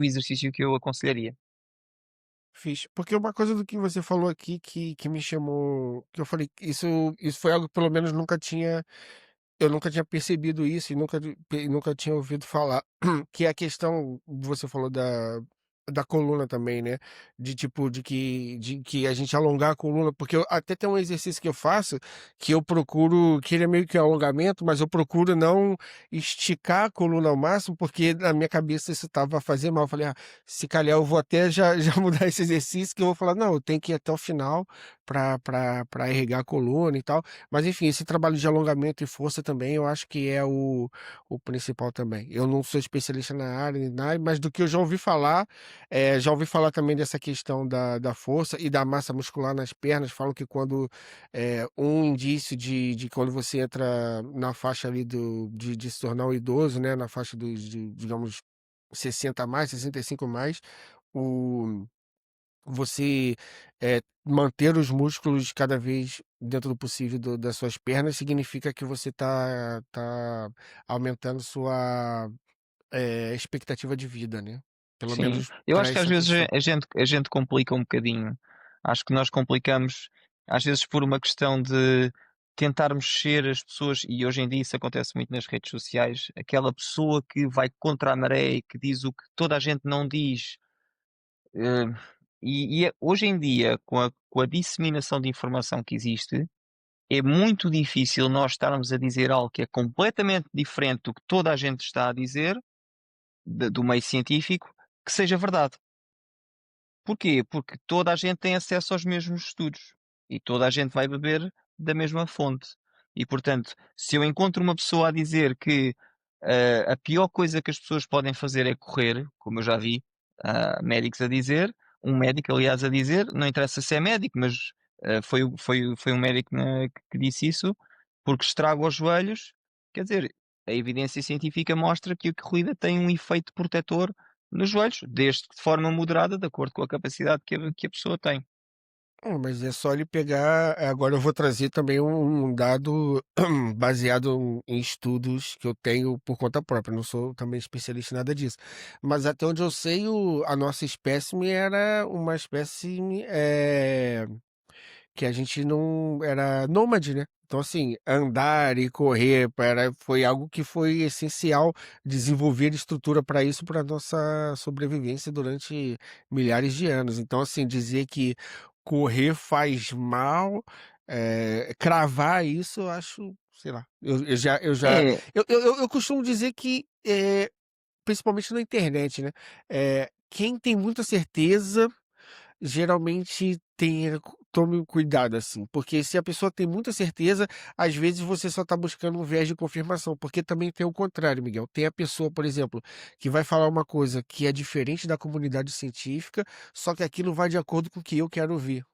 o exercício que eu aconselharia. Fixe. Porque uma coisa do que você falou aqui que me chamou, que eu falei, isso foi algo que pelo menos eu nunca tinha percebido isso e nunca tinha ouvido falar, que é a questão, você falou da coluna também, né? De tipo, de que a gente alongar a coluna, porque até tem um exercício que eu faço que eu procuro, que ele é meio que um alongamento, mas eu procuro não esticar a coluna ao máximo, porque na minha cabeça isso tava a fazer mal. Eu falei, se calhar eu vou até já, já mudar esse exercício, que eu vou falar, não, eu tenho que ir até o final para irrigar a coluna e tal. Mas enfim, esse trabalho de alongamento e força também, eu acho que é o principal também. Eu não sou especialista na área, nem nada, mas do que eu já ouvi falar, já ouvi falar também dessa questão da força e da massa muscular nas pernas. Falam que quando um indício de quando você entra na faixa ali de se tornar um idoso, né, na faixa digamos, 60 a mais, 65 a mais, o você manter os músculos cada vez dentro do possível das suas pernas significa que você tá aumentando sua expectativa de vida, né? Pelo Sim, menos eu para acho que às essa vezes questão. a gente complica um bocadinho. Acho que nós complicamos, às vezes por uma questão de tentarmos ser as pessoas, e hoje em dia isso acontece muito nas redes sociais, aquela pessoa que vai contra a maré e que diz o que toda a gente não diz. eh, Hoje em dia, com a disseminação de informação que existe, é muito difícil nós estarmos a dizer algo que é completamente diferente do que toda a gente está a dizer, do meio científico, que seja verdade. Porquê? Porque toda a gente tem acesso aos mesmos estudos e toda a gente vai beber da mesma fonte. E, portanto, se eu encontro uma pessoa a dizer que a pior coisa que as pessoas podem fazer é correr, como eu já vi médicos a dizer, um médico, aliás, a dizer, não interessa se é médico, mas foi um médico que disse isso, porque estraga os joelhos. Quer dizer, a evidência científica mostra que a corrida tem um efeito protetor nos joelhos, desde que de forma moderada, de acordo com a capacidade que a pessoa tem. Mas é só ele pegar. Agora eu vou trazer também um dado baseado em estudos que eu tenho por conta própria. Não sou também especialista em nada disso. Mas até onde eu sei, a nossa espécime era uma espécime que a gente não era nômade, né? Então, assim, andar e correr foi algo que foi essencial desenvolver estrutura para isso, para nossa sobrevivência durante milhares de anos. Então, assim, dizer que correr faz mal, cravar isso, eu acho, sei lá. É, Eu costumo dizer que, principalmente na internet, né? Quem tem muita certeza geralmente tome cuidado, assim, porque se a pessoa tem muita certeza, às vezes você só está buscando um viés de confirmação, porque também tem o contrário, Miguel. Tem a pessoa, por exemplo, que vai falar uma coisa que é diferente da comunidade científica, só que aquilo vai de acordo com o que eu quero ouvir.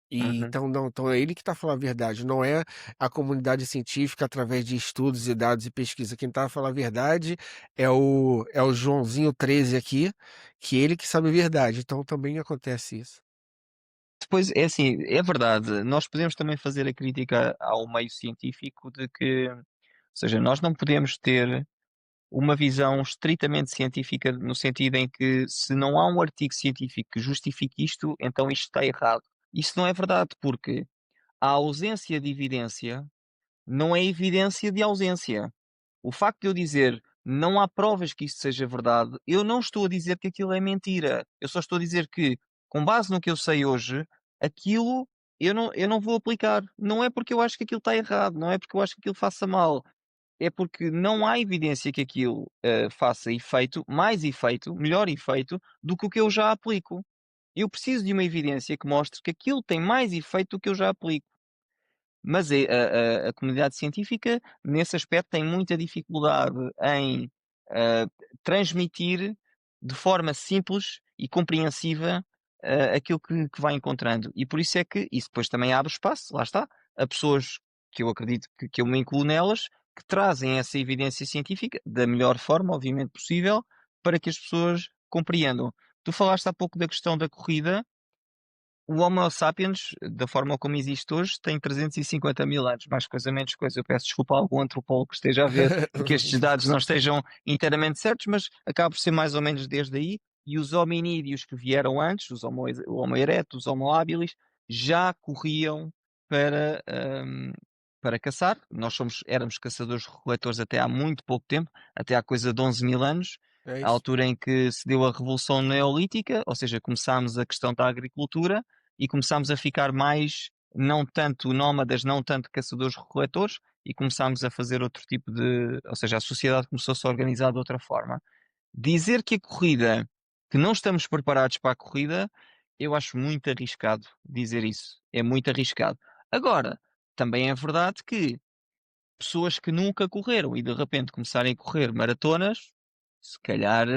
E uhum. então não, então é ele que está falando a verdade, não é a comunidade científica através de estudos e dados e pesquisa. Quem está a falar a verdade é o Joãozinho 13 aqui, que ele que sabe a verdade. Então também acontece isso. Depois, é assim, é verdade, nós podemos também fazer a crítica ao meio científico de que, ou seja, nós não podemos ter uma visão estritamente científica no sentido em que se não há um artigo científico que justifique isto, então isto está errado. Isso não é verdade, porque a ausência de evidência não é evidência de ausência. O facto de eu dizer não há provas que isto seja verdade, eu não estou a dizer que aquilo é mentira. Eu só estou a dizer que, com base no que eu sei hoje, aquilo eu não vou aplicar. Não é porque eu acho que aquilo está errado, não é porque eu acho que aquilo faça mal. É porque não há evidência que aquilo faça efeito, mais efeito, melhor efeito, do que o que eu já aplico. Eu preciso de uma evidência que mostre que aquilo tem mais efeito do que eu já aplico. Mas a comunidade científica, nesse aspecto, tem muita dificuldade em ah, transmitir de forma simples e compreensiva aquilo que vai encontrando. E por isso é que isso depois também abre espaço, lá está, a pessoas que eu acredito que eu me incluo nelas, que trazem essa evidência científica da melhor forma, obviamente, possível, para que as pessoas compreendam. Tu falaste há pouco da questão da corrida. O Homo sapiens, da forma como existe hoje, tem 350 mil anos, mais coisa menos coisa. Eu peço desculpa a algum antropólogo que esteja a ver e que estes dados não estejam inteiramente certos, mas acaba por ser mais ou menos desde aí. e os hominídeos que vieram antes, o Homo erectus, os Homo habilis, já corriam para, para caçar. Éramos caçadores-recoletores até há muito pouco tempo, até há coisa de 11.000 anos, É a isso. altura em que se deu a Revolução Neolítica, ou seja, começámos a questão da agricultura e começámos a ficar mais, não tanto nómadas, não tanto caçadores-recoletores, e começámos a fazer outro tipo de. Ou seja, a sociedade começou-se a organizar de outra forma. Dizer que a corrida, que não estamos preparados para a corrida, eu acho muito arriscado dizer isso. É muito arriscado. Agora, também é verdade que pessoas que nunca correram e de repente começarem a correr maratonas, se calhar,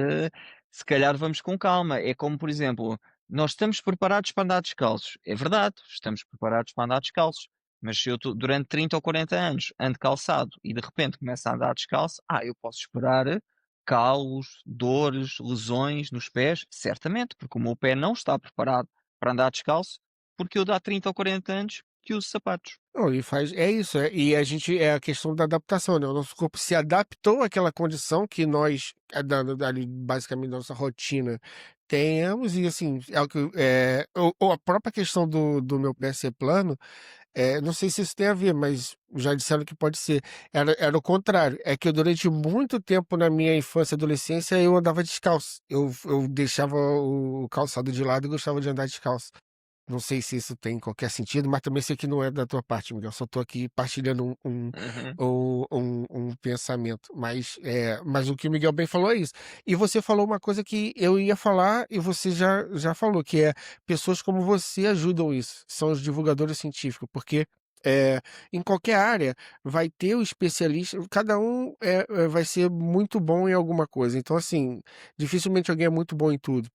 se calhar vamos com calma. É como, por exemplo, nós estamos preparados para andar descalços. É verdade, estamos preparados para andar descalços. Mas se eu durante 30 ou 40 anos ando calçado e de repente começo a andar descalço, eu posso esperar calos, dores, lesões nos pés, certamente, porque o meu pé não está preparado para andar descalço, porque eu dá 30 ou 40 anos que uso sapatos. Não, e faz é isso, e a gente é a questão da adaptação, né, o nosso corpo se adaptou àquela condição que nós, da ali, basicamente, nossa rotina tenhamos e, assim, é o que ou a própria questão do meu pé ser plano, não sei se isso tem a ver, mas já disseram que pode ser. Era o contrário, é que eu durante muito tempo na minha infância e adolescência eu andava descalço, eu deixava o calçado de lado e gostava de andar descalço. Não sei se isso tem qualquer sentido, mas também sei que não é da tua parte, Miguel. Só estou aqui partilhando Uhum. um pensamento. Mas o que o Miguel bem falou é isso. E você falou uma coisa que eu ia falar e você já falou, que é pessoas como você ajudam isso. São os divulgadores científicos, porque é, em qualquer área vai ter o especialista, cada um vai ser muito bom em alguma coisa. Então, assim, dificilmente alguém é muito bom em tudo.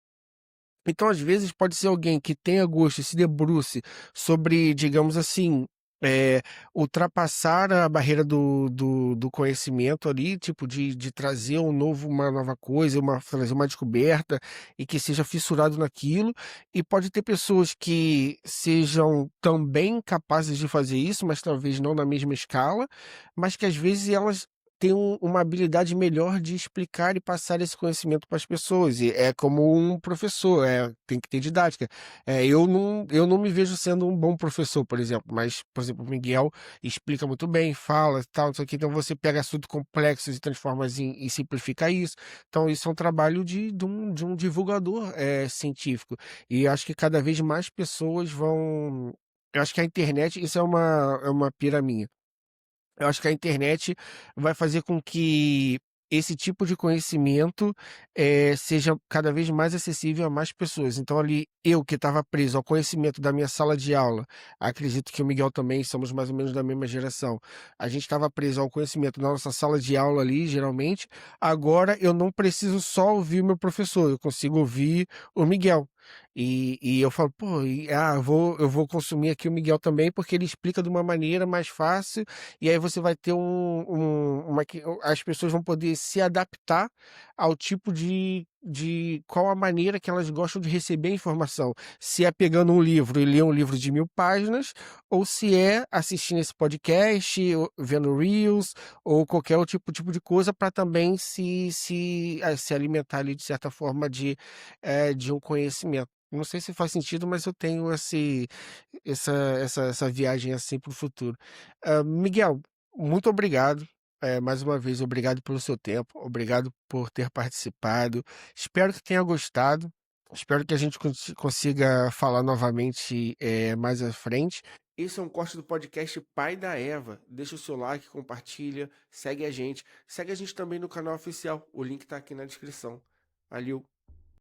Então, às vezes, pode ser alguém que tenha gosto e se debruce sobre, digamos assim, eh, ultrapassar a barreira do conhecimento ali, tipo, de trazer uma nova coisa, trazer uma descoberta e que seja fissurado naquilo. E pode ter pessoas que sejam também capazes de fazer isso, mas talvez não na mesma escala, mas que às vezes elas tem uma habilidade melhor de explicar e passar esse conhecimento para as pessoas. E é como um professor, tem que ter didática. Eu não me vejo sendo um bom professor, por exemplo, mas, por exemplo, o Miguel explica muito bem, fala e tal, não sei o que, então você pega assuntos complexos e transforma e simplifica isso. Então, isso é um trabalho de um divulgador científico. E acho que cada vez mais pessoas vão. Eu acho que a internet, isso é uma pira minha. Eu acho que a internet vai fazer com que esse tipo de conhecimento, seja cada vez mais acessível a mais pessoas. Então ali, eu que estava preso ao conhecimento da minha sala de aula, acredito que o Miguel também, somos mais ou menos da mesma geração. A gente estava preso ao conhecimento da nossa sala de aula ali, geralmente. Agora eu não preciso só ouvir o meu professor, eu consigo ouvir o Miguel. E eu falo, pô, eu vou consumir aqui o Miguel também, porque ele explica de uma maneira mais fácil e aí você vai ter as pessoas vão poder se adaptar ao tipo de qual a maneira que elas gostam de receber a informação. Se é pegando um livro e ler um livro de 1.000 páginas, ou se é assistindo esse podcast, ou vendo Reels, ou qualquer outro tipo de coisa para também se alimentar ali, de certa forma, de um conhecimento. Não sei se faz sentido, mas eu tenho essa viagem assim para o futuro. Miguel, muito obrigado. Mais uma vez, obrigado pelo seu tempo, obrigado por ter participado. Espero que tenha gostado. Espero que a gente consiga falar novamente mais à frente. Esse é um corte do podcast Pai da Eva. Deixa o seu like, compartilha, segue a gente. Segue a gente também no canal oficial. O link está aqui na descrição. Valeu!